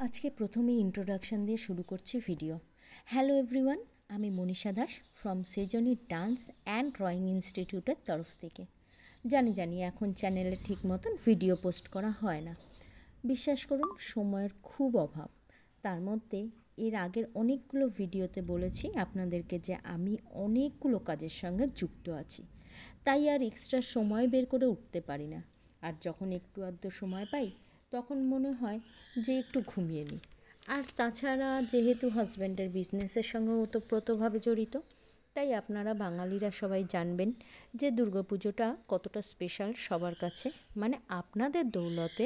আজকে প্রথমেই ইন্ট্রোডাকশন দিয়ে শুরু করছি ভিডিও। হ্যালো এভরিওয়ান, আমি Manisha Das from সেজনি dance and drawing ইনস্টিটিউটের তরফ থেকে। জানি এখন চ্যানেলে ঠিক মতন ভিডিও পোস্ট করা হয় না। বিশ্বাস করুন, সময়ের খুব অভাব। তার মধ্যে এর আগের অনেকগুলো ভিডিওতে বলেছি আপনাদেরকে যে আমি অনেকগুলো কাজের সঙ্গে যুক্ত আছি, তাই আর এক্সট্রা সময় বের করে উঠতে পারি না। আর যখন একটু আধটু সময় পাই তখন মনে হয় যে একটু ঘুমিয়ে নিই। আর তাছাড়া যেহেতু হাজব্যান্ডের বিজনেসের সঙ্গে ওতপ্রোতভাবে জড়িত, তাই আপনারা বাঙালিরা সবাই জানবেন যে দুর্গাপুজোটা কতটা স্পেশাল সবার কাছে। মানে আপনাদের দৌলতে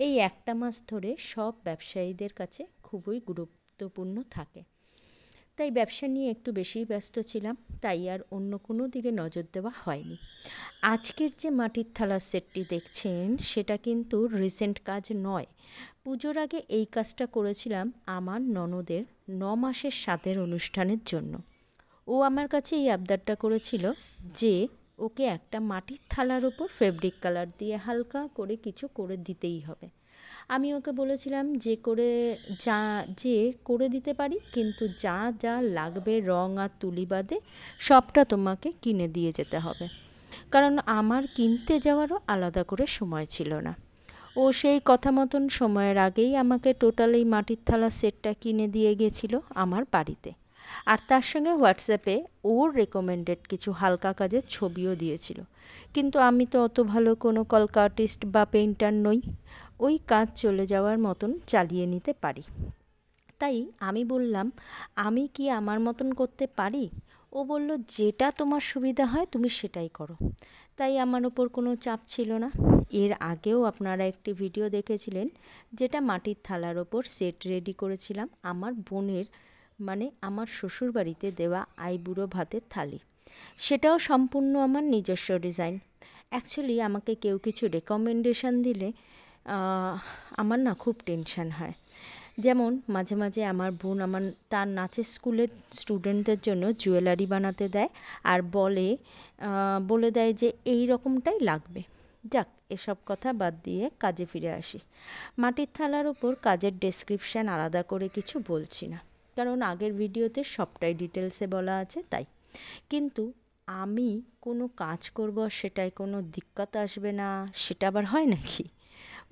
এই একটা মাস ধরে সব ব্যবসায়ীদের কাছে খুবই গুরুত্বপূর্ণ থাকে। তাই ব্যবসা নিয়ে একটু বেশিই ব্যস্ত ছিলাম, তাই আর অন্য কোনো দিকে নজর দেওয়া হয়নি। আজকের যে মাটির থালার সেটটি দেখছেন সেটা কিন্তু রিসেন্ট কাজ নয়। পুজোর আগে এই কাজটা করেছিলাম আমার ননদের 9 মাসের স্বাদের অনুষ্ঠানের জন্য। ও আমার কাছে এই আবদারটা করেছিল যে ওকে একটা মাটির থালার ওপর ফেব্রিক কালার দিয়ে হালকা করে কিছু করে দিতেই হবে। আমি ওকে বলেছিলাম যে করে দিতে পারি, কিন্তু যা যা লাগবে রং আর তুলি বাদে সবটা তোমাকে কিনে দিয়ে যেতে হবে, কারণ আমার কিনতে যাওয়ারও আলাদা করে সময় ছিল না। ও সেই কথা মতন সময়ের আগেই আমাকে টোটাল এই মাটির থালা সেটটা কিনে দিয়ে গেছিল আমার বাড়িতে। আর তার সঙ্গে হোয়াটসঅ্যাপে ওর রেকমেন্ডেড কিছু হালকা কাজের ছবিও দিয়েছিল। কিন্তু আমি তো অত ভালো কোনো কলকা আর্টিস্ট বা পেইন্টার নই, ওই কাজ চলে যাওয়ার মতন চালিয়ে নিতে পারি। তাই আমি বললাম, আমি কি আমার মতন করতে পারি? ও বলল, যেটা তোমার সুবিধা হয় তুমি সেটাই করো। তাই আমার ওপর কোনো চাপ ছিল না। এর আগেও আপনারা একটি ভিডিও দেখেছিলেন যেটা মাটির থালার ওপর সেট রেডি করেছিলাম আমার বোনের, মানে আমার শ্বশুরবাড়িতে দেওয়া আইবুড়ো ভাতের থালি। সেটাও সম্পূর্ণ আমার নিজস্ব ডিজাইন। অ্যাকচুয়ালি আমাকে কেউ কিছু রেকমেন্ডেশন দিলে আমার না খুব টেনশন হয়। যেমন মাঝে মাঝে আমার বোন তার নাচের স্কুলের স্টুডেন্টদের জন্য জুয়েলারি বানাতে দেয় আর বলে দেয় যে এই রকমটাই লাগবে। যাক, এসব কথা বাদ দিয়ে কাজে ফিরে আসি। মাটির থালার ওপর কাজের ডেসক্রিপশান আলাদা করে কিছু বলছি না, কারণ আগের ভিডিওতে সবটাই ডিটেলসে বলা আছে তাই। কিন্তু আমি কোনো কাজ করব সেটায় কোনো দিক্কত আসবে না, সেটা আবার হয় নাকি?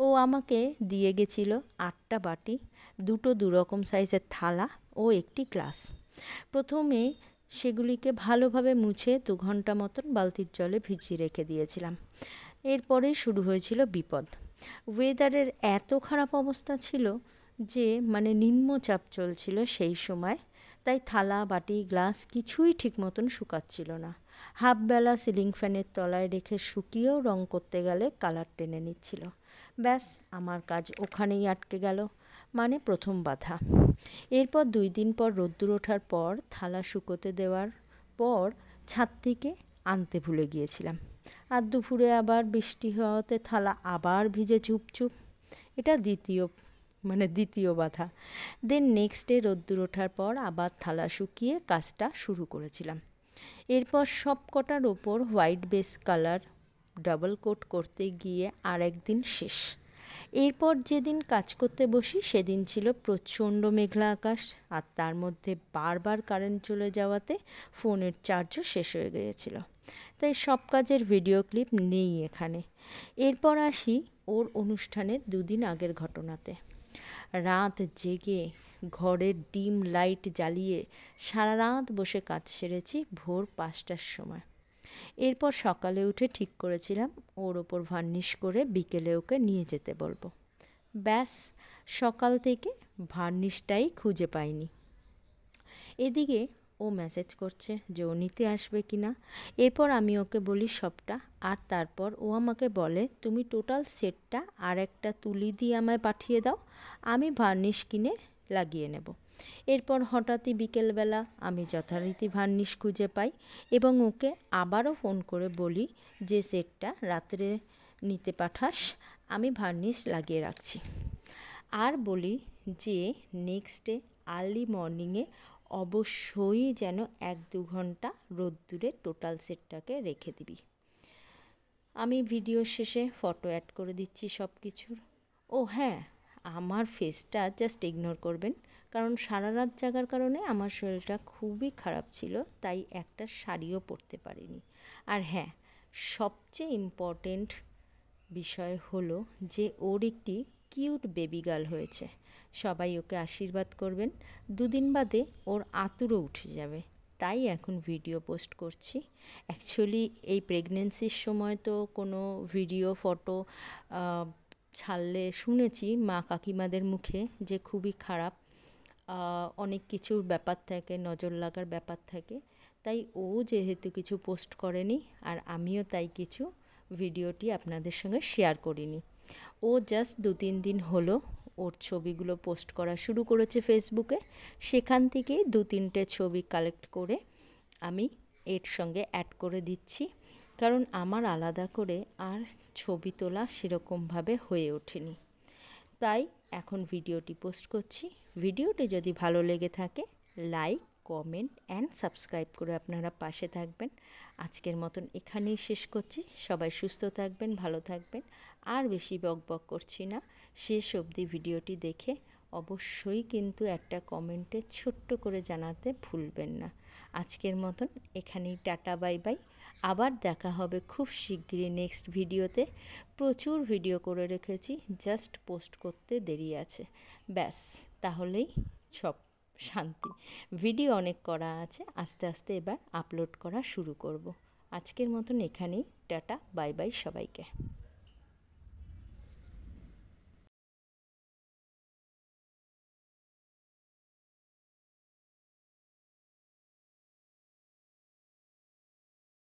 ও আমাকে দিয়ে গেছিল 8টা বাটি, 2টো 2 রকম সাইজের থালা ও একটি গ্লাস। প্রথমে সেগুলিকে ভালোভাবে মুছে 2 ঘন্টা মতন বালতির জলে ভিজিয়ে রেখে দিয়েছিলাম। এরপরে শুরু হয়েছিল বিপদ। ওয়েদারের এত খারাপ অবস্থা ছিল যে নিম্নচাপ চলছিল সেই সময়, তাই থালা বাটি গ্লাস কিছুই ঠিক মতন শুকাচ্ছিল না। হাফবেলা সিলিং ফ্যানের তলায় রেখে শুকিয়েও রং করতে গেলে কালার টেনে নিচ্ছিল। ব্যাস, আমার কাজ ওখানেই আটকে গেল, প্রথম বাধা। এরপর 2 দিন পর রোদ্দুর ওঠার পর থালা শুকোতে দেওয়ার পর ছাদ থেকে আনতে ভুলে গিয়েছিলাম। আর দুপুরে আবার বৃষ্টি হওয়াতে থালা আবার ভিজে চুপচুপ। এটা দ্বিতীয় বাধা। দেন নেক্সট ডে রোদ্দুর ওঠার পর আবার থালা শুকিয়ে কাজটা শুরু করেছিলাম। এরপর সব কটার ওপর white base colour double coat করতে গিয়ে আর একদিন শেষ। এরপর যেদিন কাজ করতে বসি সেদিন ছিল প্রচণ্ড মেঘলা আকাশ, আর তার মধ্যে বারবার কারেন্ট চলে যাওয়াতে ফোনের চার্জও শেষ হয়ে গিয়েছিল। তাই সব কাজের ভিডিও ক্লিপ নেই এখানে। এরপর আসি ওর অনুষ্ঠানের 2 দিন আগের ঘটনাতে। রাত জেগে ঘরের ডিম লাইট জ্বালিয়ে সারা রাত বসে কাজ সেরেছি ভোর 5টার সময়। এরপর সকালে উঠে ঠিক করেছিলাম ওর ওপর ভার্নিশ করে বিকেলে ওকে নিয়ে যেতে বলবো। ব্যাস, সকাল থেকে ভার্নিশটাই খুঁজে পাইনি। এদিকে ও মেসেজ করছে যে ও নিতে আসবে কি না। এরপর আমি ওকে বলি সবটা, আর তারপর ও আমাকে বলে তুমি টোটাল সেটটা আর একটা তুলি দিয়ে আমায় পাঠিয়ে দাও, আমি ভার্নিশ কিনে লাগিয়ে নেব। এরপর হঠাৎই বিকেলবেলা আমি যথারীতি ভার্নিশ খুঁজে পাই এবং ওকে আবারও ফোন করে বলি যে সেটটা রাত্রে নিতে পাঠাস, আমি ভার্নিশ লাগিয়ে রাখছি। আর বলি যে নেক্সট ডে আর্লি মর্নিংয়ে অবশ্যই যেন 1-2 ঘন্টা রোদ্দুরে টোটাল সেটটাকে রেখে দিবি। আমি ভিডিও শেষে ফটো অ্যাড করে দিচ্ছি সব কিছুর। ও হ্যাঁ, আমার ফেসটা জাস্ট ইগনোর করবেন, কারণ সারা রাত জাগার কারণে আমার শরীরটা খুবই খারাপ ছিল, তাই একটা শাড়িও পরতে পারিনি। আর হ্যাঁ, সবচেয়ে ইম্পর্টেন্ট বিষয় হলো যে ওর একটি কিউট বেবি গার্ল হয়েছে। সবাই ওকে আশীর্বাদ করবেন। দুদিন বাদে ওর আঁতুড়ও উঠে যাবে, তাই এখন ভিডিও পোস্ট করছি। অ্যাকচুয়ালি এই প্রেগনেন্সির সময় তো কোনো ভিডিও ফটো ছাড়লে শুনেছি মা কাকিমাদের মুখে যে খুবই খারাপ, অনেক কিছুর ব্যাপার থাকে, নজর লাগার ব্যাপার থাকে। তাই ও যেহেতু কিছু পোস্ট করেনি, আর আমিও তাই কিছু ভিডিওটি আপনাদের সঙ্গে শেয়ার করিনি। ও জাস্ট 2-3 দিন হলো ওর ছবিগুলো পোস্ট করা শুরু করেছে ফেসবুকে। সেখান থেকেই 2-3টে ছবি কালেক্ট করে আমি এর সঙ্গে অ্যাড করে দিচ্ছি, কারণ আমার আলাদা করে আর ছবি তোলা সেরকমভাবে হয়ে ওঠেনি। তাই এখন ভিডিওটি পোস্ট করছি। ভিডিওটি যদি ভালো লেগে থাকে, লাইক, কমেন্ট অ্যান্ড সাবস্ক্রাইব করে আপনারা পাশে থাকবেন। আজকের মতন এখানেই শেষ করছি। সবাই সুস্থ থাকবেন, ভালো থাকবেন। আর বেশি বকবক করছি না। শেষ অবধি ভিডিওটি দেখে অবশ্যই কিন্তু একটা কমেন্টে ছোট্ট করে জানাতে ভুলবেন না। আজকের মতন এখানেই টাটা, বাই বাই। আবার দেখা হবে খুব শিগগিরই নেক্সট ভিডিওতে। প্রচুর ভিডিও করে রেখেছি, জাস্ট পোস্ট করতে দেরি আছে। ব্যাস, তাহলেই সব শান্তি। ভিডিও অনেক করা আছে, আস্তে আস্তে এবার আপলোড করা শুরু করব। আজকের মতন এখানেই টাটা, বাই বাই সবাইকে।